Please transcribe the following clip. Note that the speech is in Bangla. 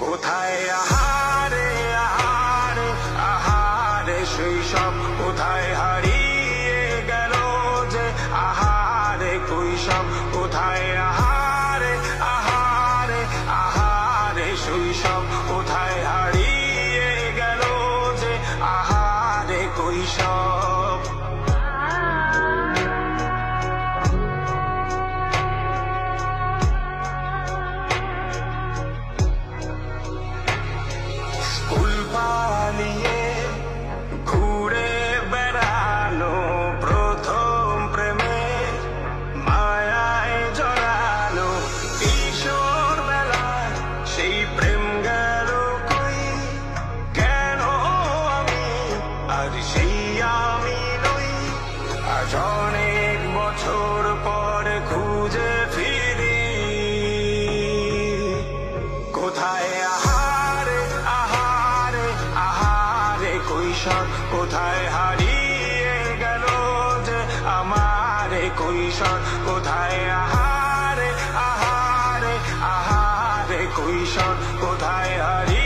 কোথায় আহারে আহারে আহারে শৈশব, কোথায় হারিয়ে গেল যে আহারে কৈশব, কোথায় আহারে আহারে আহারে শৈশব, কোথায় হারিয়ে গেল যে আহারে কৈশব। স্কুল পালিয়ে ঘুরে বেড়ানো, প্রথম প্রেমে মায়ায় জড়ানো, কিশোর বেলায় সেই প্রেম গেল কই, কেন আমি আর সেই আমি নই। আজ অনেক বছর পরে খুঁজে ফিরি, কোথায় আহারে আহারে আহারে কৈশোর, কোথায় হারিয়ে গেল যে আমারে কৈশোর, কোথায় আহারে আহারে আহারে কৈশোর, কোথায় হারিয়ে